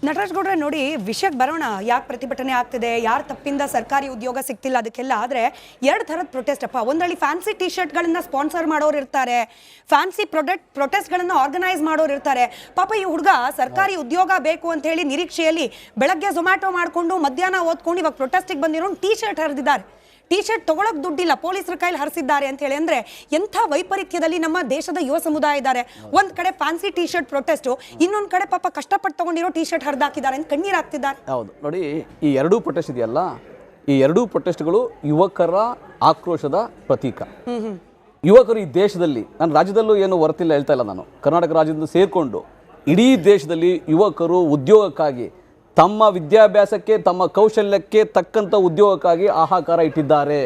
ನಟರಾಜ್ ಗೌಡ್ರೆ ನೋಡಿ ವಿಷಯಕ್ಕೆ ಬರೋಣ. ಯಾಕೆ ಪ್ರತಿಭಟನೆ ಆಗ್ತಿದೆ, ಯಾರು ತಪ್ಪಿಂದ ಸರ್ಕಾರಿ ಉದ್ಯೋಗ ಸಿಗ್ತಿಲ್ಲ ಅದಕ್ಕೆಲ್ಲ. ಆದರೆ ಎರಡು ಥರದ ಪ್ರೊಟೆಸ್ಟ್ ಅಪ್ಪ. ಒಂದರಲ್ಲಿ ಫ್ಯಾನ್ಸಿ ಟಿ ಶರ್ಟ್ಗಳನ್ನ ಸ್ಪಾನ್ಸರ್ ಮಾಡೋರು ಇರ್ತಾರೆ, ಫ್ಯಾನ್ಸಿ ಪ್ರೊಟೆಸ್ಟ್ಗಳನ್ನು ಆರ್ಗನೈಸ್ ಮಾಡೋರು ಇರ್ತಾರೆ. ಪಾಪ ಈ ಹುಡುಗ ಸರ್ಕಾರಿ ಉದ್ಯೋಗ ಬೇಕು ಅಂತ ಹೇಳಿ ನಿರೀಕ್ಷೆಯಲ್ಲಿ ಬೆಳಗ್ಗೆ ಝೊಮ್ಯಾಟೊ ಮಾಡಿಕೊಂಡು ಮಧ್ಯಾಹ್ನ ಓದ್ಕೊಂಡು ಇವಾಗ ಪ್ರೊಟೆಸ್ಟಿಗೆ ಬಂದಿರೋ ಟಿ ಶರ್ಟ್ ಹರಿದಿದ್ದಾರೆ. ಟಿ ಶರ್ಟ್ ತಗೊಳಕ್ ದುಡ್ಡಿಲ್ಲ, ಪೊಲೀಸರ ಕೈಲಿ ಹರಿಸಿದ್ದಾರೆ ಅಂತ ಹೇಳಿ. ಅಂದ್ರೆ ಎಂಥ ವೈಪರೀತ್ಯದಲ್ಲಿ ನಮ್ಮ ದೇಶದ ಯುವ ಸಮುದಾಯ ಇದ್ದಾರೆ. ಒಂದ್ ಕಡೆ ಫ್ಯಾನ್ಸಿ ಟಿ ಶರ್ಟ್ ಪ್ರೊಟೆಸ್ಟ್, ಇನ್ನೊಂದ್ ಕಡೆ ಪಾಪ ಕಷ್ಟಪಟ್ಟು ತಗೊಂಡಿರೋ ಟಿ ಶರ್ಟ್ ಹರಿದಾಕಿದ್ದಾರೆ ಅಂತ ಕಣ್ಣೀರ್ ಹಾಕ್ತಿದ್ದಾರೆ. ಹೌದು ನೋಡಿ, ಈ ಎರಡೂ ಪ್ರೊಟೆಸ್ಟ್ ಇದೆಯಲ್ಲ, ಈ ಎರಡೂ ಪ್ರೊಟೆಸ್ಟ್ಗಳು ಯುವಕರ ಆಕ್ರೋಶದ ಪ್ರತೀಕ. ಯುವಕರು ಈ ದೇಶದಲ್ಲಿ, ನಾನು ರಾಜ್ಯದಲ್ಲೂ ಏನು ಹೊರತಿಲ್ಲ ಹೇಳ್ತಾ ಇಲ್ಲ, ನಾನು ಕರ್ನಾಟಕ ರಾಜ್ಯದಿಂದ ಸೇರಿಕೊಂಡು ಇಡೀ ದೇಶದಲ್ಲಿ ಯುವಕರು ಉದ್ಯೋಗಕ್ಕಾಗಿ, ತಮ್ಮ ವಿದ್ಯಾಭ್ಯಾಸಕ್ಕೆ, ತಮ್ಮ ಕೌಶಲ್ಯಕ್ಕೆ ತಕ್ಕಂಥ ಉದ್ಯೋಗಕ್ಕಾಗಿ ಹಾಹಾಕಾರ ಇಟ್ಟಿದ್ದಾರೆ.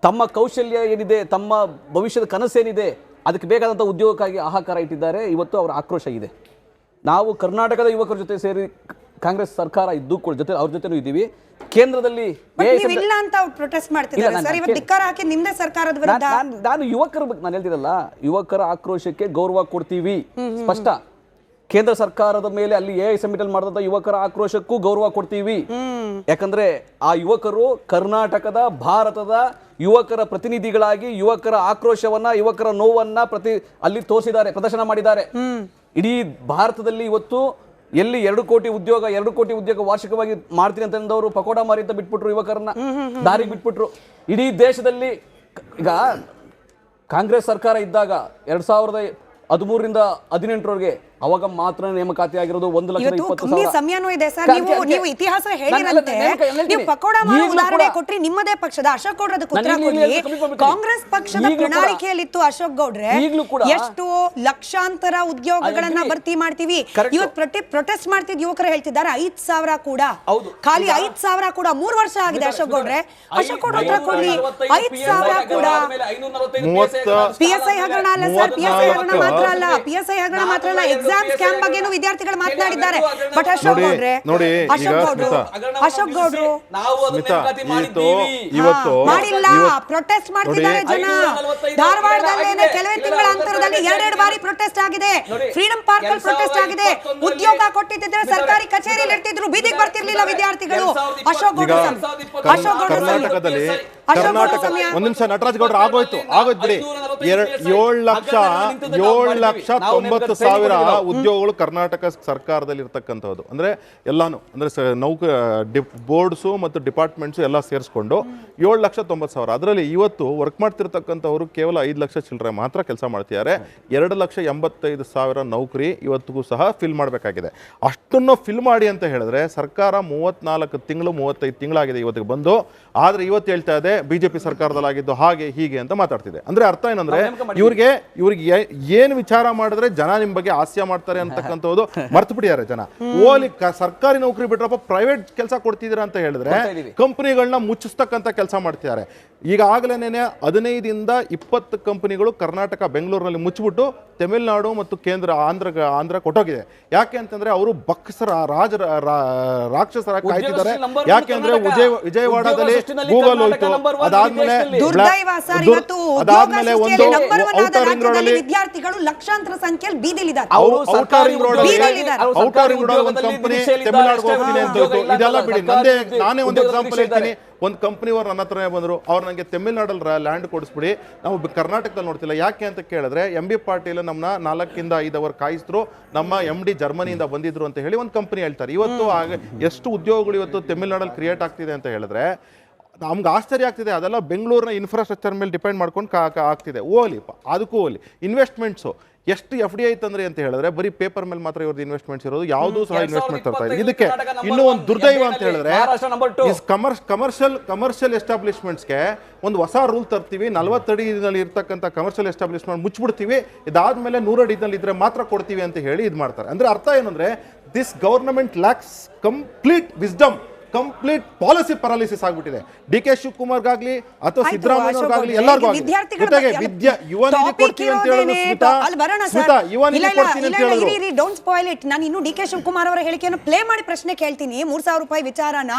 ತಮ್ಮ ಕೌಶಲ್ಯ ಏನಿದೆ, ತಮ್ಮ ಭವಿಷ್ಯದ ಕನಸೇನಿದೆ, ಅದಕ್ಕೆ ಬೇಕಾದಂಥ ಉದ್ಯೋಗಕ್ಕಾಗಿ ಹಾಹಾಕಾರ ಇಟ್ಟಿದ್ದಾರೆ. ಇವತ್ತು ಅವರ ಆಕ್ರೋಶ ಇದೆ. ನಾವು ಕರ್ನಾಟಕದ ಯುವಕರ ಜೊತೆ ಸೇರಿ ಕಾಂಗ್ರೆಸ್ ಸರ್ಕಾರ ಇದ್ದು ಜೊತೆ ಅವ್ರ ಜೊತೆನೂ ಇದ್ದೀವಿ. ಕೇಂದ್ರದಲ್ಲಿ ಇಲ್ಲ ಅಂತ ಪ್ರೊಟೆಸ್ಟ್ ಮಾಡ್ತಿದ್ದಾರೆ ಸರ್. ಇವತ್ತು ಧಿಕ್ಕಾರ ಹಾಕಿ ನಿಮ್ಮದೇ ಸರ್ಕಾರದ ವಿರುದ್ಧ. ನಾನು ಯುವಕರ ಬಗ್ಗೆ ನಾನು ಹೇಳ್ತಿರಲ್ಲ, ಯುವಕರ ಆಕ್ರೋಶಕ್ಕೆ ಗೌರವ ಕೊಡ್ತೀವಿ, ಸ್ಪಷ್ಟ. ಕೇಂದ್ರ ಸರ್ಕಾರದ ಮೇಲೆ ಅಲ್ಲಿ ಸಬ್ಮಿಟಲ್ ಮಾಡಿದಂಥ ಯುವಕರ ಆಕ್ರೋಶಕ್ಕೂ ಗೌರವ ಕೊಡ್ತೀವಿ. ಯಾಕಂದ್ರೆ ಆ ಯುವಕರು ಕರ್ನಾಟಕದ, ಭಾರತದ ಯುವಕರ ಪ್ರತಿನಿಧಿಗಳಾಗಿ ಯುವಕರ ಆಕ್ರೋಶವನ್ನ, ಯುವಕರ ನೋವನ್ನ ಅಲ್ಲಿ ತೋರಿಸಿದ್ದಾರೆ, ಪ್ರದರ್ಶನ ಮಾಡಿದ್ದಾರೆ. ಇಡೀ ಭಾರತದಲ್ಲಿ ಇವತ್ತು ಎಲ್ಲಿ 2 ಕೋಟಿ ಉದ್ಯೋಗ ವಾರ್ಷಿಕವಾಗಿ ಮಾಡ್ತೀನಿ ಅಂತಂದವರು ಪಕೋಡ ಮಾರಿ ಅಂತ ಬಿಟ್ಬಿಟ್ರು, ಯುವಕರನ್ನ ದಾರಿಗೆ ಬಿಟ್ಬಿಟ್ರು. ಇಡೀ ದೇಶದಲ್ಲಿ ಈಗ ಕಾಂಗ್ರೆಸ್ ಸರ್ಕಾರ ಇದ್ದಾಗ 2013ರಿಂದ 2018ರವರೆಗೆ ಅವಾಗ ಮಾತ್ರ ನೇಮಕಾತಿ ಆಗಿರೋದು 1,20,000 ಸಮಯನೂ ಇದೆ ಸರ್. ನೀವು ಇತಿಹಾಸ ಹೇಳಿರಂತೆ ನೀವು ಪಕೋಡ ಮಾಡೋ ಉದಾಹರಣೆ ಕೊಟ್ರಿ. ನಿಮ್ಮದೇ ಪಕ್ಷದ ಅಶೋಕ್ ಗೌಡ್ರ ಉತ್ತರ ಕೊಡ್ಲಿ. ಕಾಂಗ್ರೆಸ್ ಪಕ್ಷದ ಪ್ರಣಾಳಿಕೆಯಲ್ಲಿತ್ತು ಅಶೋಕ್ ಗೌಡ್ರೆ, ಎಷ್ಟು ಲಕ್ಷಾಂತರ ಉದ್ಯೋಗಗಳನ್ನ ಭರ್ತಿ ಮಾಡ್ತೀವಿ. ಇವತ್ತು ಪ್ರೊಟೆಸ್ಟ್ ಮಾಡ್ತಿದ್ ಯುವಕರು ಹೇಳ್ತಿದ್ದಾರೆ 5,000 ಕೂಡ, ಖಾಲಿ 5,000 ಕೂಡ. 3 ವರ್ಷ ಆಗಿದೆ ಅಶೋಕ್ ಗೌಡ್ರೆ. ಅಶೋಕ್ ಗೌಡ್ರ ಉತ್ತರ ಕೊಡ್ಲಿ. 5,000 ಕೂಡ PSI ಹಗರಣ ಅಲ್ಲ ಸರ್, PSI ಹಗರಣ ಮಾತ್ರ ಅಲ್ಲ, PSI ಹಗರಣ ಮಾತ್ರ ಅಲ್ಲ, ಎಕ್ಸಾಮ್ ಸ್ಕ್ಯಾಮ್ ಬಗ್ಗೆನೂ ವಿದ್ಯಾರ್ಥಿಗಳು ಮಾತನಾಡಿದ್ದಾರೆ. ಬಟ್ ಅಶೋಕ್ ಗೌಡ್ರು ಮಾಡಿಲ್ಲ, ಪ್ರೊಟೆಸ್ಟ್ ಮಾಡ್ತಿದ್ದಾರೆ ಜನ. ಧಾರವಾಡದಲ್ಲೇನೆ ಕೆಲವೇ ತಿಂಗಳ ಅಂತರದಲ್ಲಿ 2 ಬಾರಿ ಪ್ರೊಟೆಸ್ಟ್ ಆಗಿದೆ. ಫ್ರೀಡಂ ಪಾರ್ಕ್ ಅಲ್ಲಿ ಪ್ರೊಟೆಸ್ಟ್ ಆಗಿದೆ. ಉದ್ಯೋಗ ಕೊಟ್ಟಿದ್ದರೆ ಸರ್ಕಾರಿ ಕಚೇರಿಯಲ್ಲಿ ಇರ್ತಿದ್ರು, ಬೀದಿಗೆ ಬರ್ತಿರ್ಲಿಲ್ಲ ವಿದ್ಯಾರ್ಥಿಗಳು. ಅಶೋಕ್ ಗೌಡ್ರು ಕರ್ನಾಟಕದಲ್ಲಿ ಒಂದ್ ನಿಮಿಷ ನಟರಾಜ್ ಗೌಡ್ರು ಆಗೋಯ್ತು ಬಿಡಿ. 7,90,000 ಉದ್ಯೋಗಗಳು ಕರ್ನಾಟಕ ಸರ್ಕಾರದಲ್ಲಿ ಇರ್ತಕ್ಕಂಥದ್ದು. ಅಂದ್ರೆ ಎಲ್ಲಾನು, ಅಂದ್ರೆ ಬೋರ್ಡ್ಸು ಮತ್ತು ಡಿಪಾರ್ಟ್ಮೆಂಟ್ಸು ಎಲ್ಲ ಸೇರಿಸ್ಕೊಂಡು 7,90,000. ಅದರಲ್ಲಿ ಇವತ್ತು ವರ್ಕ್ ಮಾಡ್ತಿರ್ತಕ್ಕಂಥವ್ರು ಕೇವಲ 5 ಲಕ್ಷ ಚಿಲ್ಲರೆ ಮಾತ್ರ ಕೆಲಸ ಮಾಡ್ತಿದ್ದಾರೆ. 2,85,000 ನೌಕರಿ ಇವತ್ತಿಗೂ ಸಹ ಫಿಲ್ ಮಾಡಬೇಕಾಗಿದೆ. ಅಷ್ಟನ್ನು ಫಿಲ್ ಮಾಡಿ ಅಂತ ಹೇಳಿದ್ರೆ ಸರ್ಕಾರ 34 ತಿಂಗಳು 35 ತಿಂಗಳಾಗಿದೆ ಇವತ್ತಿಗೆ ಬಂದು. ಆದ್ರೆ ಇವತ್ತು ಹೇಳ್ತಾ ಇದೆ ಬಿಜೆಪಿ ಸರ್ಕಾರದಲ್ಲಾಗಿದ್ದು ಹಾಗೆ ಹೀಗೆ ಅಂತ ಮಾತಾಡ್ತಿದೆ. ಅಂದ್ರೆ ಅರ್ಥ ಏನಂದ್ರೆ ಇವ್ರಿಗೆ ಏನ್ ವಿಚಾರ ಮಾಡಿದ್ರೆ ಜನ ನಿಮ್ ಬಗ್ಗೆ ಹಾಸ್ಯ ಮಾಡ್ತಾರೆ ಅಂತಕ್ಕಂಥದ್ದು ಮರ್ತು ಬಿಟ್ಟಿದ್ದಾರೆ ಜನ. ಓಲಿ ಸರ್ಕಾರಿ ನೌಕರಿ ಬಿಟ್ರಪ್ಪ ಪ್ರೈವೇಟ್ ಕೆಲಸ ಕೊಡ್ತಿದ್ದೀರಾ ಅಂತ ಹೇಳಿದ್ರೆ ಕಂಪನಿಗಳನ್ನ ಮುಚ್ಚಿಸ್ತಕ್ಕಂಥ ಕೆಲಸ ಮಾಡ್ತಿದ್ದಾರೆ. ಈಗಾಗಲೇನೆ 15ರಿಂದ 20 ಕಂಪನಿಗಳು ಕರ್ನಾಟಕ ಬೆಂಗಳೂರಿನಲ್ಲಿ ಮುಚ್ಚಿಬಿಟ್ಟು ತಮಿಳುನಾಡು ಮತ್ತು ಆಂಧ್ರ ಕೊಟ್ಟೋಗಿದೆ. ಯಾಕೆ ಅಂತಂದ್ರೆ ಅವರು ಬಕ್ಸರ ರಾಕ್ಷಸರ ಕಾಯ್ತಿದ್ದಾರೆ. ಯಾಕೆ ಅಂದ್ರೆ ವಿಜಯವಾಡದಲ್ಲಿ ಗೂಗಲ್ ಹೋಯ್ತು, ಅದಾದ್ಮೇಲೆ ಒಂದು ಔಟರ್ ರಿಂಗ್ ರೋಡಲ್ಲಿ ವಿದ್ಯಾರ್ಥಿಗಳು ಲಕ್ಷಾಂತರ ಸಂಖ್ಯೆಯಲ್ಲಿ ಬೀದಿಲಿದ್ದಾರೆ. ಔಟರ್ ರಿಂಗ್ ರೋಡ್ ಒಂದು ಕಂಪನಿ ತಮಿಳುನಾಡಿಗೆ ಹೋಗ್ತೀನಿ ಅಂತ ಹೋಯ್ತು. ಇದೆಲ್ಲ ಬಿಡಿ, ನಾನೇ ಒಂದು ಎಕ್ಸಾಂಪಲ್ ಹೇಳ್ತೀನಿ. ಒಂದು ಕಂಪ್ನಿಯವರು ನನ್ನ ಹತ್ರನೇ ಬಂದರು, ಅವ್ರು ನನಗೆ ತಮಿಳ್ನಾಡಲ್ಲಿ ಲ್ಯಾಂಡ್ ಕೊಡಿಸ್ಬಿಡಿ, ನಾವು ಕರ್ನಾಟಕದಲ್ಲಿ ನೋಡ್ತಿಲ್ಲ. ಯಾಕೆ ಅಂತ ಕೇಳಿದ್ರೆ MB ಪಾಟೀಲ್ ನಮ್ಮನ್ನ 4ರಿಂದ 5 ಅವರ್ ಕಾಯಿಸಿದ್ರು, ನಮ್ಮ MD ಜರ್ಮನಿಯಿಂದ ಬಂದಿದ್ರು ಅಂತ ಹೇಳಿ ಒಂದು ಕಂಪನಿ ಹೇಳ್ತಾರೆ. ಇವತ್ತು ಎಷ್ಟು ಉದ್ಯೋಗಗಳು ಇವತ್ತು ತಮಿಳ್ನಾಡಲ್ಲಿ ಕ್ರಿಯೇಟ್ ಆಗ್ತಿದೆ ಅಂತ ಹೇಳಿದ್ರೆ ನಮ್ಗೆ ಆಶ್ಚರ್ಯ ಆಗ್ತಿದೆ. ಅದೆಲ್ಲ ಬೆಂಗಳೂರಿನ ಇನ್ಫ್ರಾಸ್ಟ್ರಕ್ಚರ್ ಮೇಲೆ ಡಿಪೆಂಡ್ ಮಾಡ್ಕೊಂಡು ಆಗ್ತಿದೆ. ಅದಕ್ಕೂ ಇನ್ವೆಸ್ಟ್ಮೆಂಟ್ಸು ಎಷ್ಟು FDI ತಂದ್ರಿ ಅಂತ ಹೇಳಿದ್ರೆ ಬರೀ ಪೇಪರ್ ಮೇಲೆ ಮಾತ್ರ ಇವ್ರದ್ದು ಇನ್ವೆಸ್ಟ್ಮೆಂಟ್ಸ್ ಇರೋದು, ಯಾವುದೂ ಸಹ ಇನ್ವೆಸ್ಟ್ಮೆಂಟ್ ತರ್ತಾ ಇದೆ. ಇದಕ್ಕೆ ಇನ್ನೂ ಒಂದು ದುರ್ದೈವ ಅಂತ ಹೇಳಿದ್ರೆ ಕಮರ್ಷಿಯಲ್ ಎಸ್ಟಾಬ್ಲಿಷ್ಮೆಂಟ್ಸ್ಗೆ ಒಂದು ಹೊಸ ರೂಲ್ ತರ್ತೀವಿ. 40 ಅಡಿನಲ್ಲಿ ಇರ್ತಕ್ಕಂಥ ಕಮರ್ಷಿಯಲ್ ಎಸ್ಟಾಬ್ಲಿಷ್ಮೆಂಟ್ ಮುಚ್ಚಿಬಿಡ್ತೀವಿ, ಇದಾದ್ಮೇಲೆ 100 ಅಡಿನಲ್ಲಿ ಇದ್ರೆ ಮಾತ್ರ ಕೊಡ್ತೀವಿ ಅಂತ ಹೇಳಿ ಇದು ಮಾಡ್ತಾರೆ. ಅಂದ್ರೆ ಅರ್ಥ ಏನಂದ್ರೆ this government lakhs complete wisdom complete policy paralysis ಆಗ್ಬಿಟ್ಟಿದೆ. ಡಿ ಕೆ ಶಿವಕುಮಾರ್ಗಾಗ್ಲಿ ಅಥವಾ ಆಯ್ತು, ಸಿದ್ದರಾಮಯ್ಯವ್ರಿಗಾಗ್ಲಿ ಅಶೋಕ್ ಎಲ್ಲರಿಗೂ ಅವ್ರೆ, ವಿದ್ಯಾರ್ಥಿಗಳ ಬಗ್ಗೆ ಯುವ ನಿಧಿ ಕೊಡ್ತೀವಿ ಅಂತ ಹೇಳಿದ್ರು ಸ್ಮಿತಾ ಯುವ ನಿಧಿ ಕೊಡ್ತೀನಿ ಅಂತ ಹೇಳಿದ್ರು. Don't spoil it. ನಾನು ಇನ್ನು ಡಿ ಕೆ ಶಿವಕುಮಾರ್ ಅವರ ಹೇಳಿಕೆಯನ್ನು ಪ್ಲೇ ಮಾಡಿ ಪ್ರಶ್ನೆ ಕೇಳ್ತೀನಿ, 3,000 ರೂಪಾಯಿ ವಿಚಾರನ.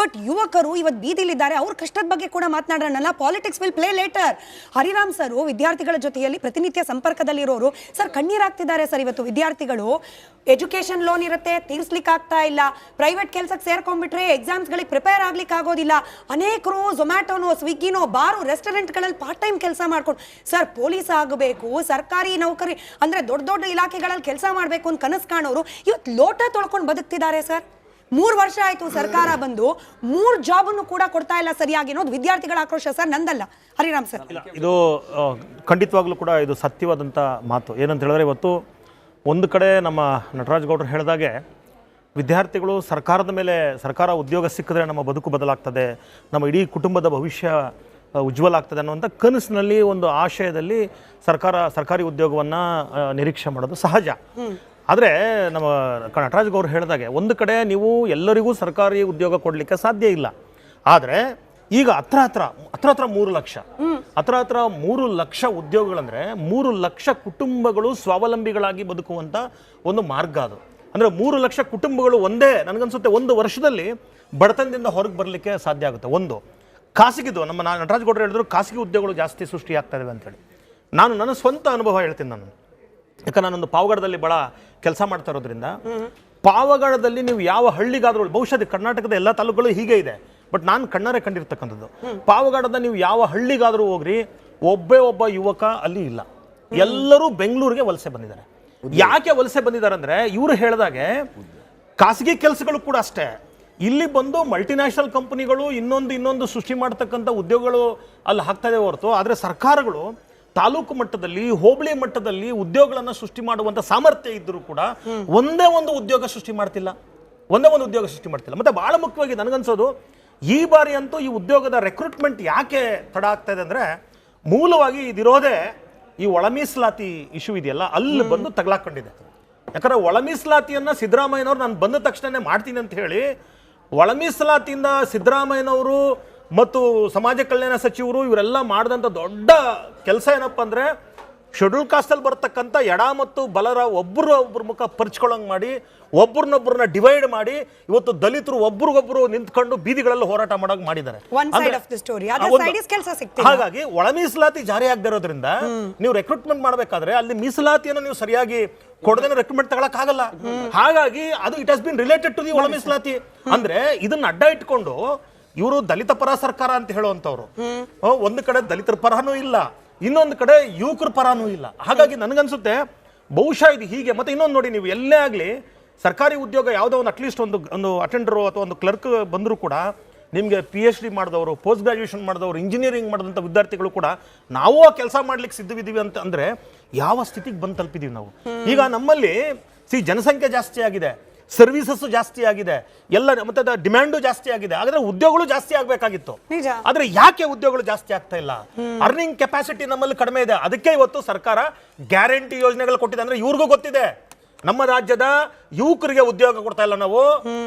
ಬಟ್ ಯುವಕರು ಇವತ್ತು ಬೀದಿಲಿದ್ದಾರೆ, ಅವ್ರ ಕಷ್ಟದ ಬಗ್ಗೆ ಕೂಡ ಮಾತನಾಡೋಣಲ್ಲ. Politics will play later. Hariram sir ವಿದ್ಯಾರ್ಥಿಗಳ ಜೊತೆಯಲ್ಲಿ ಪ್ರತಿನಿತ್ಯ ಸಂಪರ್ಕದಲ್ಲಿರೋರು ಸರ್, ಕಣ್ಣೀರಾಗ್ತಿದ್ದಾರೆ ಸರ್. ಇವತ್ತು ವಿದ್ಯಾರ್ಥಿಗಳು ಎಜುಕೇಶನ್ ಲೋನ್ ಇರುತ್ತೆ, ತೀರ್ಸ್ಲಿಕ್ಕೆ ಆಗ್ತಾ ಇಲ್ಲ. ಪ್ರೈವೇಟ್ ಕೆಲಸಕ್ಕೆ ಸೇರ್ಕೊಂಡ್ಬಿಟ್ರೆ ಎಕ್ಸಾಮ್ಸ್ಗಳಿಗೆ ಪ್ರಿಪೇರ್ ಆಗ್ಲಿಕ್ಕೆ ಆಗೋದಿಲ್ಲ. ಅನೇಕರು ಝೊಮ್ಯಾಟೋನೋ, ಸ್ವಿಗ್ಗಿನೋ, ಬಾರು, ರೆಸ್ಟೋರೆಂಟ್ಗಳಲ್ಲಿ ಪಾರ್ಟ್ ಟೈಮ್ ಕೆಲಸ ಮಾಡ್ಕೊಂಡು ಸರ್ ಪೊಲೀಸ್ ಆಗಬೇಕು, ಸರ್ಕಾರಿ ನೌಕರಿ ಅಂದ್ರೆ ದೊಡ್ಡ ದೊಡ್ಡ ಇಲಾಖೆಗಳಲ್ಲಿ ಕೆಲಸ ಮಾಡಬೇಕು ಅಂತ ಕನಸು ಕಾಣೋರು ಇವತ್ತು ಲೋಟ ತೊಳ್ಕೊಂಡು ಬದುಕ್ತಿದ್ದಾರೆ ಸರ್. 3 ವರ್ಷ ಆಯ್ತು ಸರ್ಕಾರ ಬಂದು, 3 ಜಾಬನ್ನು ಕೂಡ ಕೊಡ್ತಾ ಇಲ್ಲ ಸರಿಯಾಗಿ ಅನ್ನೋದು ವಿದ್ಯಾರ್ಥಿಗಳ ಆಕ್ರೋಶ ಸರ್, ನಂದಲ್ಲ. ಹರಿರಾಮ್ ಸರ್, ಇದು ಖಂಡಿತವಾಗ್ಲೂ ಕೂಡ ಇದು ಸತ್ಯವಾದಂಥ ಮಾತು. ಏನಂತ ಹೇಳಿದ್ರೆ, ಇವತ್ತು ಒಂದು ಕಡೆ ನಮ್ಮ ನಟರಾಜ್ ಗೌಡರು ಹೇಳಿದಾಗೆ ವಿದ್ಯಾರ್ಥಿಗಳು ಸರ್ಕಾರದ ಮೇಲೆ, ಸರ್ಕಾರ ಉದ್ಯೋಗ ಸಿಕ್ಕಿದ್ರೆ ನಮ್ಮ ಬದುಕು ಬದಲಾಗ್ತದೆ, ನಮ್ಮ ಇಡೀ ಕುಟುಂಬದ ಭವಿಷ್ಯ ಉಜ್ವಲ ಆಗ್ತದೆ ಅನ್ನುವಂಥ ಕನಸಿನಲ್ಲಿ, ಒಂದು ಆಶಯದಲ್ಲಿ ಸರ್ಕಾರಿ ಉದ್ಯೋಗವನ್ನು ನಿರೀಕ್ಷೆ ಮಾಡೋದು ಸಹಜ. ಆದರೆ ನಮ್ಮ ನಟರಾಜ್ ಗೌಡರು ಹೇಳಿದಾಗೆ ಒಂದು ಕಡೆ ನೀವು ಎಲ್ಲರಿಗೂ ಸರ್ಕಾರಿ ಉದ್ಯೋಗ ಕೊಡಲಿಕ್ಕೆ ಸಾಧ್ಯ ಇಲ್ಲ. ಆದರೆ ಈಗ ಹತ್ರ 3 ಲಕ್ಷ 3 ಲಕ್ಷ ಉದ್ಯೋಗಗಳಂದರೆ 3 ಲಕ್ಷ ಕುಟುಂಬಗಳು ಸ್ವಾವಲಂಬಿಗಳಾಗಿ ಬದುಕುವಂಥ ಒಂದು ಮಾರ್ಗ ಅದು. ಅಂದರೆ 3 ಲಕ್ಷ ಕುಟುಂಬಗಳು ಒಂದೇ, ನನಗನ್ಸುತ್ತೆ ಒಂದು ವರ್ಷದಲ್ಲಿ ಬಡತನದಿಂದ ಹೊರಗೆ ಬರಲಿಕ್ಕೆ ಸಾಧ್ಯ ಆಗುತ್ತೆ. ಒಂದು ಖಾಸಗಿದು, ನಮ್ಮ ನಟರಾಜ್ ಗೌಡರು ಹೇಳಿದ್ರು ಖಾಸಗಿ ಉದ್ಯೋಗಗಳು ಜಾಸ್ತಿ ಸೃಷ್ಟಿ ಆಗ್ತಾ ಇದಾವೆ ಅಂತೇಳಿ. ನಾನು ನನ್ನ ಸ್ವಂತ ಅನುಭವ ಹೇಳ್ತೀನಿ. ಯಾಕಂದ್ರೆ ನಾನೊಂದು ಪಾವಗಡದಲ್ಲಿ ಭಾಳ ಕೆಲಸ ಮಾಡ್ತಾ ಇರೋದ್ರಿಂದ, ಪಾವಗಡದಲ್ಲಿ ನೀವು ಯಾವ ಹಳ್ಳಿಗಾದ್ರೂ, ಬಹುಶಃ ಕರ್ನಾಟಕದ ಎಲ್ಲ ತಾಲೂಕುಗಳು ಹೀಗೆ ಇದೆ, ಬಟ್ ನಾನು ಕಣ್ಣಾರೆ ಕಂಡಿರ್ತಕ್ಕಂಥದ್ದು. ಪಾವಗಡದ ನೀವು ಯಾವ ಹಳ್ಳಿಗಾದ್ರೂ ಹೋಗ್ರಿ, ಒಬ್ಬ ಯುವಕ ಅಲ್ಲಿ ಇಲ್ಲ. ಎಲ್ಲರೂ ಬೆಂಗಳೂರಿಗೆ ವಲಸೆ ಬಂದಿದ್ದಾರೆ. ಯಾಕೆ ವಲಸೆ ಬಂದಿದ್ದಾರೆ ಅಂದ್ರೆ, ಇವರು ಹೇಳಿದಾಗೆ ಖಾಸಗಿ ಕೆಲಸಗಳು ಕೂಡ ಅಷ್ಟೇ, ಇಲ್ಲಿ ಬಂದು ಮಲ್ಟಿನ್ಯಾಷನಲ್ ಕಂಪನಿಗಳು ಇನ್ನೊಂದು ಸೃಷ್ಟಿ ಮಾಡ್ತಕ್ಕಂಥ ಉದ್ಯೋಗಗಳು ಅಲ್ಲಿ ಹಾಕ್ತಾ ಇದೆ ಹೊರತು, ಆದರೆ ಸರ್ಕಾರಗಳು ತಾಲೂಕು ಮಟ್ಟದಲ್ಲಿ, ಹೋಬಳಿ ಮಟ್ಟದಲ್ಲಿ ಉದ್ಯೋಗಗಳನ್ನು ಸೃಷ್ಟಿ ಮಾಡುವಂಥ ಸಾಮರ್ಥ್ಯ ಇದ್ದರೂ ಕೂಡ ಒಂದೇ ಒಂದು ಉದ್ಯೋಗ ಸೃಷ್ಟಿ ಮಾಡ್ತಿಲ್ಲ. ಮತ್ತೆ ಬಹಳ ಮುಖ್ಯವಾಗಿ ನನಗನ್ಸೋದು, ಈ ಬಾರಿ ಅಂತೂ ಈ ಉದ್ಯೋಗದ ರೆಕ್ರೂಟ್ಮೆಂಟ್ ಯಾಕೆ ತಡ ಆಗ್ತಾ ಇದೆ ಅಂದರೆ, ಮೂಲವಾಗಿ ಇದಿರೋದೇ ಈ ಒಳ ಮೀಸಲಾತಿ ಇಶ್ಯೂ ಇದೆಯಲ್ಲ, ಅಲ್ಲಿ ಬಂದು ತಗಲಾಕೊಂಡಿದೆ. ಯಾಕಂದ್ರೆ ಒಳ ಮೀಸಲಾತಿಯನ್ನು ಸಿದ್ದರಾಮಯ್ಯನವರು ನಾನು ಬಂದ ತಕ್ಷಣ ಮಾಡ್ತೀನಿ ಅಂತ ಹೇಳಿ, ಒಳ ಮೀಸಲಾತಿಯಿಂದ ಸಿದ್ದರಾಮಯ್ಯನವರು ಮತ್ತು ಸಮಾಜ ಕಲ್ಯಾಣ ಸಚಿವರು ಇವರೆಲ್ಲ ಮಾಡಿದಂಥ ದೊಡ್ಡ ಕೆಲಸ ಏನಪ್ಪ ಅಂದರೆ, ಶೆಡ್ಯೂಲ್ ಕಾಸ್ಟಲ್ಲಿ ಬರ್ತಕ್ಕಂಥ ಎಡ ಮತ್ತು ಬಲರ ಒಬ್ಬರ ಮುಖ ಪರಿಚ್ಕೊಳ್ಳಂಗೆ ಮಾಡಿ, ಒಬ್ಬರನ್ನೊಬ್ಬರನ್ನ ಡಿವೈಡ್ ಮಾಡಿ, ಇವತ್ತು ದಲಿತರು ಒಬ್ರಿಗೊಬ್ರು ನಿಂತ್ಕೊಂಡು ಬೀದಿಗಳಲ್ಲಿ ಹೋರಾಟ ಮಾಡೋಕೆ ಮಾಡಿದ್ದಾರೆ. ಹಾಗಾಗಿ ಒಳ ಮೀಸಲಾತಿ ಜಾರಿ ಆಗದೆ ಇರೋದ್ರಿಂದ ನೀವು ರೆಕ್ರೂಟ್ಮೆಂಟ್ ಮಾಡಬೇಕಾದ್ರೆ ಅಲ್ಲಿ ಮೀಸಲಾತಿಯನ್ನು ನೀವು ಸರಿಯಾಗಿ ಕೊಡದೇನೆ ರೆಕ್ರೂಟ್ಮೆಂಟ್ ತಗೊಳಕ್ ಆಗಲ್ಲ. ಹಾಗಾಗಿ ಅದು it has been related to the ಒಳ ಮೀಸಲಾತಿ. ಅಂದ್ರೆ ಇದನ್ನ ಅಡ್ಡ ಇಟ್ಕೊಂಡು ಇವರು ದಲಿತ ಪರ ಸರ್ಕಾರ ಅಂತ ಹೇಳುವಂತವ್ರು, ಒಂದು ಕಡೆ ದಲಿತರ ಪರನೂ ಇಲ್ಲ, ಇನ್ನೊಂದು ಕಡೆ ಯುವಕರ ಪರನೂ ಇಲ್ಲ. ಹಾಗಾಗಿ ನನಗನ್ಸುತ್ತೆ ಬಹುಶಃ ಇದು ಹೀಗೆ. ಮತ್ತೆ ಇನ್ನೊಂದು ನೋಡಿ, ನೀವು ಎಲ್ಲೇ ಆಗಲಿ ಸರ್ಕಾರಿ ಉದ್ಯೋಗ ಯಾವುದೋ ಒಂದು ಅಟ್ಲೀಸ್ಟ್ ಒಂದು ಅಟೆಂಡರು ಅಥವಾ ಒಂದು ಕ್ಲರ್ಕ್ ಬಂದರೂ ಕೂಡ ನಿಮಗೆ PhD ಮಾಡಿದವರು, ಪೋಸ್ಟ್ ಗ್ರಾಜುಯೇಷನ್ ಮಾಡಿದವರು, ಇಂಜಿನಿಯರಿಂಗ್ ಮಾಡಿದಂಥ ವಿದ್ಯಾರ್ಥಿಗಳು ಕೂಡ ನಾವು ಆ ಕೆಲಸ ಮಾಡ್ಲಿಕ್ಕೆ ಸಿದ್ಧವಿದ್ದೀವಿ ಅಂತ ಅಂದರೆ ಯಾವ ಸ್ಥಿತಿಗೆ ಬಂದು ತಲುಪಿದ್ದೀವಿ ನಾವು. ಈಗ ನಮ್ಮಲ್ಲಿ ಜನಸಂಖ್ಯೆ ಜಾಸ್ತಿ ಆಗಿದೆ, ಸರ್ವಿಸಸ್ ಜಾಸ್ತಿ ಆಗಿದೆ, ಎಲ್ಲ ಮತ್ತೆ ಡಿಮ್ಯಾಂಡು ಜಾಸ್ತಿ ಆಗಿದೆ. ಹಾಗಾದ್ರೆ ಉದ್ಯೋಗಗಳು ಜಾಸ್ತಿ ಆಗ್ಬೇಕಾಗಿತ್ತು. ಆದ್ರೆ ಯಾಕೆ ಉದ್ಯೋಗಗಳು ಜಾಸ್ತಿ ಆಗ್ತಾ ಇಲ್ಲ? ಅರ್ನಿಂಗ್ ಕೆಪಾಸಿಟಿ ನಮ್ಮಲ್ಲಿ ಕಡಿಮೆ ಇದೆ. ಅದಕ್ಕೆ ಇವತ್ತು ಸರ್ಕಾರ ಗ್ಯಾರಂಟಿ ಯೋಜನೆಗಳು ಕೊಟ್ಟಿದೆ. ಅಂದ್ರೆ ಇವ್ರಿಗೂ ಗೊತ್ತಿದೆ, ನಮ್ಮ ರಾಜ್ಯದ ಯುವಕರಿಗೆ ಉದ್ಯೋಗ ಕೊಡ್ತಾ ಇಲ್ಲ ನಾವು,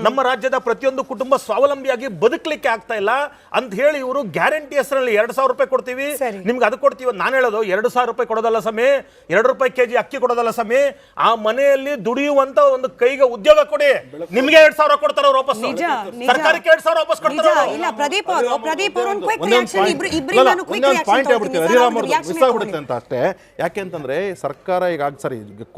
ನಮ್ಮ ರಾಜ್ಯದ ಪ್ರತಿಯೊಂದು ಕುಟುಂಬ ಸ್ವಾವಲಂಬಿಯಾಗಿ ಬದುಕಲಿಕ್ಕೆ ಆಗ್ತಾ ಇಲ್ಲ ಅಂತ ಹೇಳಿ ಇವರು ಗ್ಯಾರಂಟಿ ಹೆಸರಲ್ಲಿ 2,000 ರೂಪಾಯಿ ಕೊಡ್ತೀವಿ ನಿಮ್ಗೆ, ಅದು ಕೊಡ್ತೀವಿ. ನಾನು ಹೇಳೋದು 2,000 ರೂಪಾಯಿ ಕೊಡೋದಲ್ಲ ಸಮಯ, 2 ರೂಪಾಯಿ ಕೆಜಿ ಅಕ್ಕಿ ಕೊಡೋದಲ್ಲ ಸಮಯ, ಆ ಮನೆಯಲ್ಲಿ ದುಡಿಯುವಂತ ಒಂದು ಕೈಗೆ ಉದ್ಯೋಗ ಕೊಡಿ. ನಿಮ್ಗೆ 2,000 ಕೊಡ್ತಾರ ಅವ್ರು ವಾಪಸ್, ಸರ್ಕಾರಕ್ಕೆ 2,000 ವಾಪಸ್ ಕೊಡ್ತಾರ. ಅಂತ ಅಷ್ಟೇ. ಯಾಕೆಂತಂದ್ರೆ ಸರ್ಕಾರ ಈಗ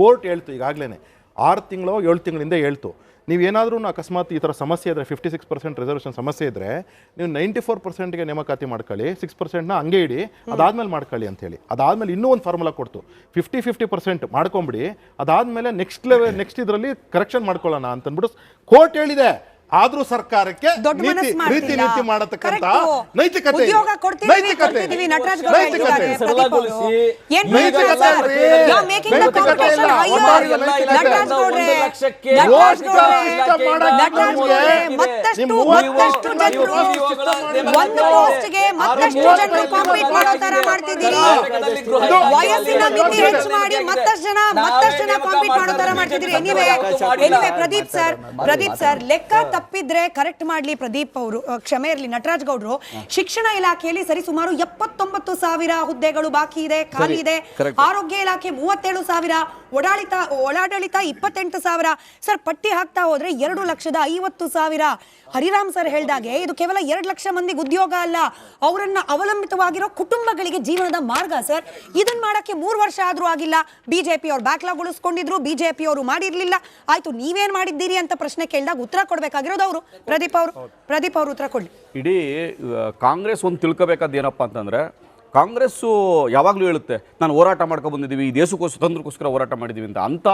ಕೋರ್ಟ್ ಹೇಳ್ತು ಈಗಾಗ್ಲೇನೆ 6 ತಿಂಗಳು 7 ತಿಂಗಳಿಂದ ಹೇಳ್ತು, ನೀವೇನಾದ್ರೂ ಅಕಸ್ಮಾತ್ ಈ ಥರ ಸಮಸ್ಯೆ ಇದ್ದರೆ 56% ರಿಸರ್ವೇಷನ್ ಸಮಸ್ಯೆ ಇದ್ದರೆ ನೀವು 94%ಗೆ ನೇಮಕಾತಿ ಮಾಡ್ಕೊಳ್ಳಿ, 6%ನ ಹಂಗೆ ಇಡಿ, ಅದಾದ್ಮೇಲೆ ಮಾಡ್ಕೊಳ್ಳಿ ಅಂತ ಹೇಳಿ. ಅದಾದ್ಮೇಲೆ ಇನ್ನೂ ಒಂದು ಫಾರ್ಮುಲಾ ಕೊಡ್ತು, 50% ಮಾಡ್ಕೊಂಬಿಡಿ, ಅದಾದ್ಮೇಲೆ ನೆಕ್ಸ್ಟ್ ಇದರಲ್ಲಿ ಕರೆಕ್ಷನ್ ಮಾಡ್ಕೊಳ್ಳೋಣ ಅಂತ ಅಂದ್ಬಿಟ್ಟು ಕೋರ್ಟ್ ಹೇಳಿದೆ. ಆದ್ರೂ ಸರ್ಕಾರಕ್ಕೆ ರೀತಿ ನೀತಿ ಮಾಡತಕ್ಕಂತ ನೈತಿಕತೆ ವಯಸ್ಸಿನ ಮಿತಿ ಹೆಚ್ಚು ಮಾಡಿ ಮತ್ತಷ್ಟು ಜನ ಕಾಂಪೀಟ್ ಮಾಡೋ ತರ ಮಾಡ್ತಿದ್ದೀರಿ. ಪ್ರದೀಪ್ ಸರ್ ಲೆಕ್ಕ ತಪ್ಪಿದ್ರೆ ಕರೆಕ್ಟ್ ಮಾಡ್ಲಿ ಪ್ರದೀಪ್ ಅವರು, ಕ್ಷಮೆ ಇರಲಿ ನಟರಾಜ್ ಗೌಡ್ರು. ಶಿಕ್ಷಣ ಇಲಾಖೆಯಲ್ಲಿ ಸರಿ ಸುಮಾರು 79,000 ಹುದ್ದೆಗಳು ಬಾಕಿ ಇದೆ, ಖಾಲಿ ಇದೆ. ಆರೋಗ್ಯ ಇಲಾಖೆ 37,000, ಒಳಾಡಳಿತ 28,000. ಸರ್ ಪಟ್ಟಿ ಹಾಕ್ತಾ ಹೋದ್ರೆ 2,50,000. ಹರಿರಾಮ್ ಸರ್ ಹೇಳ್ದಾಗೆ ಇದು ಕೇವಲ 2 ಲಕ್ಷ ಮಂದಿಗೆ ಉದ್ಯೋಗ ಅಲ್ಲ, ಅವರನ್ನ ಅವಲಂಬಿತವಾಗಿರೋ ಕುಟುಂಬಗಳಿಗೆ ಜೀವನದ ಮಾರ್ಗ ಸರ್. ಇದನ್ನ ಮಾಡಕ್ಕೆ 3 ವರ್ಷ ಆದ್ರೂ ಆಗಿಲ್ಲ. ಬಿಜೆಪಿ ಅವರು ಬ್ಯಾಕ್ಲಾಗ್ ಉಳಿಸ್ಕೊಂಡಿದ್ರು, ಬಿಜೆಪಿ ಅವರು ಮಾಡಿರ್ಲಿಲ್ಲ. ಆಯ್ತು ನೀವೇನ್ ಮಾಡಿದ್ದೀರಿ ಅಂತ ಪ್ರಶ್ನೆ ಕೇಳಿದಾಗ ಉತ್ತರ ಕೊಡ್ಬೇಕಾಗಿರೋದು ಅವರು. ಪ್ರದೀಪ್ ಅವರು ಉತ್ತರ ಕೊಡ್ಲಿ. ಇಡೀ ಕಾಂಗ್ರೆಸ್ ಒಂದು ತಿಳ್ಕೋಬೇಕಾದ ಏನಪ್ಪ ಅಂತಂದ್ರೆ, ಕಾಂಗ್ರೆಸ್ಸು ಯಾವಾಗಲೂ ಹೇಳುತ್ತೆ ನಾನು ಹೋರಾಟ ಮಾಡ್ಕೊಂಡು ಬಂದಿದ್ದೀವಿ, ಈ ದೇಶಕ್ಕೋಸ್ಕರ ಸ್ವತಂತ್ರಕ್ಕೋಸ್ಕರ ಹೋರಾಟ ಮಾಡಿದ್ದೀವಿ ಅಂತ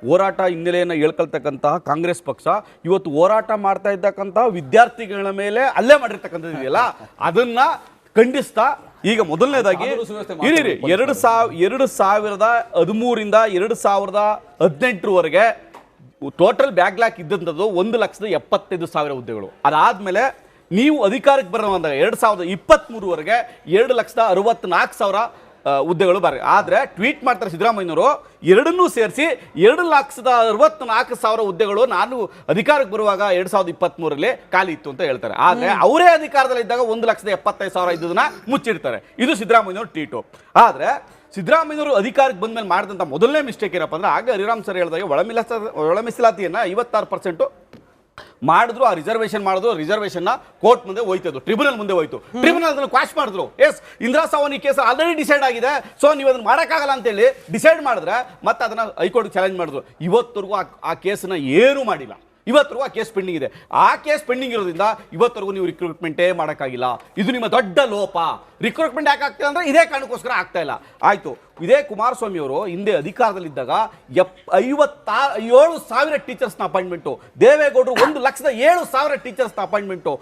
ಹೋರಾಟ ಹಿನ್ನೆಲೆಯನ್ನು ಹೇಳ್ಕೊಳ್ತಕ್ಕಂತಹ ಕಾಂಗ್ರೆಸ್ ಪಕ್ಷ ಇವತ್ತು ಹೋರಾಟ ಮಾಡ್ತಾ ಇದ್ದಕ್ಕಂತಹ ವಿದ್ಯಾರ್ಥಿಗಳ ಮೇಲೆ ಅಲ್ಲೇ ಮಾಡಿರ್ತಕ್ಕಂಥದ್ದು ಇದೆಯಲ್ಲ, ಅದನ್ನ ಖಂಡಿಸ್ತಾ ಈಗ ಮೊದಲನೇದಾಗಿ 2013ರಿಂದ 2018ರವರೆಗೆ ಟೋಟಲ್ ಬ್ಯಾಕ್ಲಾಕ್ ಇದ್ದಂಥದ್ದು 1,75,000 ಹುದ್ದೆಗಳು. ಅದಾದಮೇಲೆ ನೀವು ಅಧಿಕಾರಕ್ಕೆ ಬರೋ ಬಂದಾಗ 2023ವರೆಗೆ 2,64,000 ಹುದ್ದೆಗಳು ಬರ. ಆದರೆ ಟ್ವೀಟ್ ಮಾಡ್ತಾರೆ ಸಿದ್ದರಾಮಯ್ಯನವರು, ಎರಡನ್ನೂ ಸೇರಿಸಿ 2,64,000 ಹುದ್ದೆಗಳು ನಾನು ಅಧಿಕಾರಕ್ಕೆ ಬರುವಾಗ 2023ರಲ್ಲಿ ಖಾಲಿ ಇತ್ತು ಅಂತ ಹೇಳ್ತಾರೆ. ಆದರೆ ಅವರೇ ಅಧಿಕಾರದಲ್ಲಿದ್ದಾಗ 1,75,000 ಇದ್ದದನ್ನ ಮುಚ್ಚಿಡ್ತಾರೆ. ಇದು ಸಿದ್ದರಾಮಯ್ಯನವರು ಟ್ವೀಟು. ಆದರೆ ಸಿದ್ದರಾಮಯ್ಯನವರು ಅಧಿಕಾರಕ್ಕೆ ಬಂದ ಮೇಲೆ ಮಾಡಿದಂಥ ಮೊದಲನೇ ಮಿಸ್ಟೇಕ್ ಏನಪ್ಪ ಅಂದ್ರೆ, ಆಗ ಹರಿರಾಮ್ ಸರ್ ಹೇಳಿದಾಗ ಒಳ ಮೀಸಲಾತಿಯನ್ನು 56% ಮಾಡಿದ್ರು. ಆ ರಿಸರ್ವೇಷನ್ ಮಾಡಿದ್ರು, ರಿಸರ್ವೇಷನ್ನ ಕೋರ್ಟ್ ಮುಂದೆ ಹೋಯ್ತದ್ದು, ಟ್ರಿಬ್ಯುನಲ್ ಮುಂದೆ ಹೋಯ್ತು. ಟ್ರಿಬ್ಯುನಲ್ ಅದನ್ನು ಕ್ವಾಶ್ ಮಾಡಿದ್ರು. Yes, Indira Sawhney case already decide ಆಗಿದೆ, ಸೊ ನೀವು ಅದನ್ನು ಮಾಡೋಕ್ಕಾಗಲ್ಲ ಅಂತೇಳಿ ಡಿಸೈಡ್ ಮಾಡಿದ್ರೆ ಮತ್ತೆ ಅದನ್ನು ಹೈಕೋರ್ಟ್ಗೆ ಚಾಲೆಂಜ್ ಮಾಡಿದ್ರು. ಇವತ್ತರೆಗೂ ಆ ಕೇಸನ್ನ ಏನೂ ಮಾಡಿಲ್ಲ. ಇವತ್ತರೆಗೂ ಆ ಕೇಸ್ ಪೆಂಡಿಂಗ್ ಇದೆ. ಆ ಕೇಸ್ ಪೆಂಡಿಂಗ್ ಇರೋದ್ರಿಂದ ಇವತ್ತರೆಗೂ ನೀವು ರಿಕ್ರೂಟ್ಮೆಂಟೇ ಮಾಡೋಕ್ಕಾಗಿಲ್ಲ. ಇದು ನಿಮ್ಮ ದೊಡ್ಡ ಲೋಪ. ರಿಕ್ರೂಟ್ಮೆಂಟ್ ಯಾಕೆ ಆಗ್ತಿಲ್ಲ ಅಂದರೆ ಇದೇ ಕಾರಣಕ್ಕೋಸ್ಕರ ಆಗ್ತಾ ಇಲ್ಲ. ಆಯಿತು, ಇದೇ ಕುಮಾರಸ್ವಾಮಿ ಅವರು ಹಿಂದೆ ಅಧಿಕಾರದಲ್ಲಿದ್ದಾಗ 57,000 ಟೀಚರ್ಸ್ನ ಅಪಾಯಿಂಟ್ಮೆಂಟು, ದೇವೇಗೌಡರು 1,07,000 ಟೀಚರ್ಸ್ನ ಅಪಾಯಿಂಟ್ಮೆಂಟು,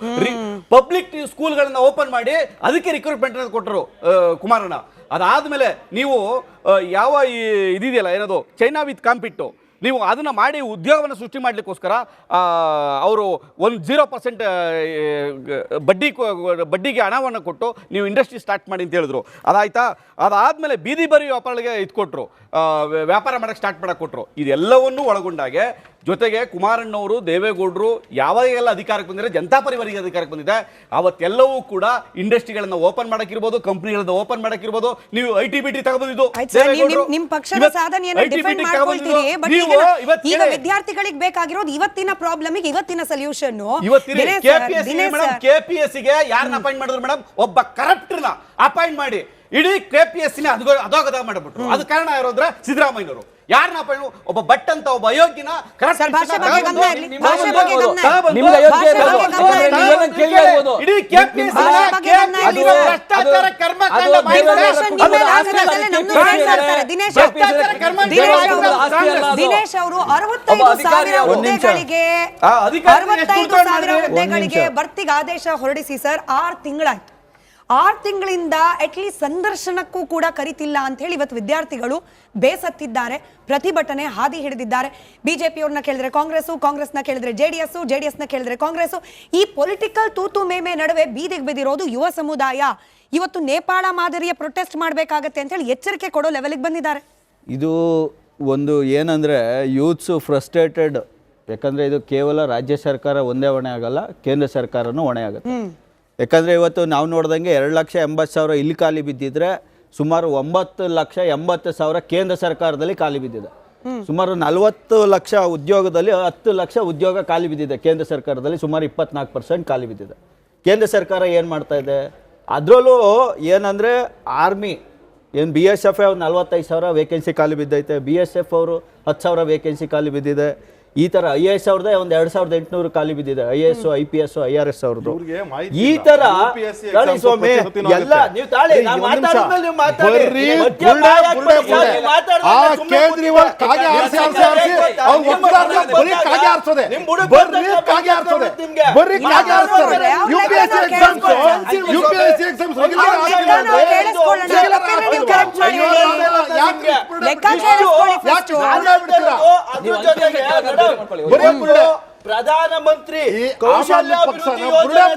ಪಬ್ಲಿಕ್ ಸ್ಕೂಲ್ಗಳನ್ನ ಓಪನ್ ಮಾಡಿ ಅದಕ್ಕೆ ರಿಕ್ರೂಟ್ಮೆಂಟ್ ಕೊಟ್ಟರು ಕುಮಾರಣ್ಣ. ಅದಾದಮೇಲೆ ನೀವು ಯಾವ ಇದೆಯಲ್ಲ ಏನದು ಚೈನಾ ವಿತ್ ಕಾಂಪಿಟ್ಟು, ನೀವು ಅದನ್ನು ಮಾಡಿ ಉದ್ಯೋಗವನ್ನು ಸೃಷ್ಟಿ ಮಾಡಲಿಕ್ಕೋಸ್ಕರ ಅವರು 0% ಬಡ್ಡಿಗೆ ಹಣವನ್ನು ಕೊಟ್ಟು ನೀವು ಇಂಡಸ್ಟ್ರಿ ಸ್ಟಾರ್ಟ್ ಮಾಡಿ ಅಂತ ಹೇಳಿದ್ರು. ಅದಾಯ್ತಾ? ಅದಾದಮೇಲೆ ಬೀದಿ ಬರಿ ವ್ಯಾಪಾರಗಳಿಗೆ ಕೊಟ್ಟರು, ವ್ಯಾಪಾರ ಮಾಡೋಕ್ಕೆ ಸ್ಟಾರ್ಟ್ ಮಾಡೋಕ್ಕೆ ಕೊಟ್ಟರು. ಇದೆಲ್ಲವನ್ನೂ ಒಳಗೊಂಡಾಗೆ ಜೊತೆಗೆ ಕುಮಾರಣ್ಣವರು, ದೇವೇಗೌಡರು ಯಾವಾಗೆಲ್ಲ ಅಧಿಕಾರಕ್ಕೆ ಬಂದಿದೆ, ಜನತಾ ಪರಿವಾರಿಗೆ ಅಧಿಕಾರಕ್ಕೆ ಬಂದಿದೆ, ಅವತ್ತೆಲ್ಲವೂ ಕೂಡ ಇಂಡಸ್ಟ್ರಿಗಳನ್ನ ಓಪನ್ ಮಾಡಕ್ಕಿರ್ಬೋದು, ಕಂಪನಿಗಳನ್ನ ಓಪನ್ ಮಾಡಕ್ಕಿರ್ಬೋದು. ನೀವು ITBT ತಗೊಂಡ್ಬಂದಿದ್ದು ನಿಮ್ಮ ಪಕ್ಷದ ಸಾಧನೆಯನ್ನು ಡಿಫೆಂಡ್ ಮಾಡ್ಕೊಳ್ತೀರಿ. ಬಟ್ ಈಗ ವಿದ್ಯಾರ್ಥಿಗಳಿಗೆ ಬೇಕಾಗಿರೋದು ಇವತ್ತಿನ ಪ್ರಾಬ್ಲಮಿಗೆ ಇವತ್ತಿನ ಸೊಲ್ಯೂಷನ್. KPSCಗೆ ಯಾರನ್ನ ಅಪಾಯಿಂಟ್ ಮಾಡಿದ್ರು ಮೇಡಮ್? ಒಬ್ಬ ಕರಪ್ಟರ್ನ ಅಪಾಯಿಂಟ್ ಮಾಡಿ ಇಡೀ KPSCನ ಅಧೋಗತ ಮಾಡಿಬಿಟ್ರು. ಅದು ಕಾರಣ ಯಾರು ಅಂದ್ರೆ ಸಿದ್ದರಾಮಯ್ಯನವರು. ಯಾರನ್ನ ಅಪಾಯಿಂಟ್, ಒಬ್ಬ ಭಟ್ ಅಂತ ಒಬ್ಬ ಅಯೋಗ್ಯನ ದಿನೇಶ್ ಅವರು 65,000 ಹುದ್ದೆಗಳಿಗೆ ಭರ್ತಿಗೆ ಆದೇಶ ಹೊರಡಿಸಿ ಸರ್ 6 ತಿಂಗಳಾಯ್ತು. 6 ತಿಂಗಳಿಂದ ಅಟ್ಲೀಸ್ಟ್ ಸಂದರ್ಶನಕ್ಕೂ ಕೂಡ ಕರಿತಿಲ್ಲ ಅಂತ ಹೇಳಿ ಇವತ್ತು ವಿದ್ಯಾರ್ಥಿಗಳು ಬೇಸತ್ತಿದ್ದಾರೆ, ಪ್ರತಿಭಟನೆ ಹಾದಿ ಹಿಡಿದಿದ್ದಾರೆ. ಬಿಜೆಪಿಯವ್ರನ್ನ ಕೇಳಿದ್ರೆ ಕಾಂಗ್ರೆಸ್ನ ಕೇಳಿದ್ರೆ ಜೆಡಿಎಸ್ನ ಕೇಳಿದ್ರೆ ಕಾಂಗ್ರೆಸ್. ಈ ಪೊಲಿಟಿಕಲ್ ತೂತು ಮೇಮೆ ನಡುವೆ ಬೀದಿಗೆ ಬಿದ್ದಿರೋದು ಯುವ ಸಮುದಾಯ. ಇವತ್ತು ನೇಪಾಳ ಮಾದರಿಯ ಪ್ರೊಟೆಸ್ಟ್ ಮಾಡಬೇಕಾಗತ್ತೆ ಅಂತ ಹೇಳಿ ಎಚ್ಚರಿಕೆ ಕೊಡೋ ಲೆವೆಲ್ಗೆ ಬಂದಿದ್ದಾರೆ. ಇದು ಒಂದು ಏನಂದರೆ ಯೂತ್ಸು ಫ್ರಸ್ಟ್ರೇಟೆಡ್. ಯಾಕಂದರೆ ಇದು ಕೇವಲ ರಾಜ್ಯ ಸರ್ಕಾರ ಒಂದೇ ಹೊಣೆ ಆಗಲ್ಲ, ಕೇಂದ್ರ ಸರ್ಕಾರನೂ ಹೊಣೆ ಆಗುತ್ತೆ. ಯಾಕಂದರೆ ಇವತ್ತು ನಾವು ನೋಡ್ದಂಗೆ 2,80,000 ಇಲ್ಲಿ ಖಾಲಿ ಬಿದ್ದಿದ್ರೆ ಸುಮಾರು 9,80,000 ಕೇಂದ್ರ ಸರ್ಕಾರದಲ್ಲಿ ಖಾಲಿ ಬಿದ್ದಿದೆ. ಸುಮಾರು 40 ಲಕ್ಷ ಉದ್ಯೋಗದಲ್ಲಿ 10 ಲಕ್ಷ ಉದ್ಯೋಗ ಖಾಲಿ ಬಿದ್ದಿದೆ. ಕೇಂದ್ರ ಸರ್ಕಾರದಲ್ಲಿ ಸುಮಾರು 24% ಖಾಲಿ ಬಿದ್ದಿದೆ. ಕೇಂದ್ರ ಸರ್ಕಾರ ಏನು ಮಾಡ್ತಾ ಇದೆ? ಅದರಲ್ಲೂ ಏನಂದರೆ ಆರ್ಮಿ ಏನು BSF 45,000 ವೇಕೆನ್ಸಿ ಖಾಲಿ ಬಿದ್ದೈತೆ, BSF ಅವರು 10,000 ವೇಕೆನ್ಸಿ ಖಾಲಿ ಬಿದ್ದಿದೆ. ಈ ತರ IAS ಅವ್ರದ್ದೇ 2,800 ಖಾಲಿ ಬಿದ್ದಿದೆ. IAS, IPS, IRS ಅವ್ರದ್ದು. ಈ ತರ ಸ್ವಾಮಿ ಎಲ್ಲ ನೀವು ತಾಳಿ ಪ್ರಧಾನಮಂತ್ರಿ ಕೌಶಲ್ಯಾಭಿವೃದ್ಧಿ ಯೋಜನೆ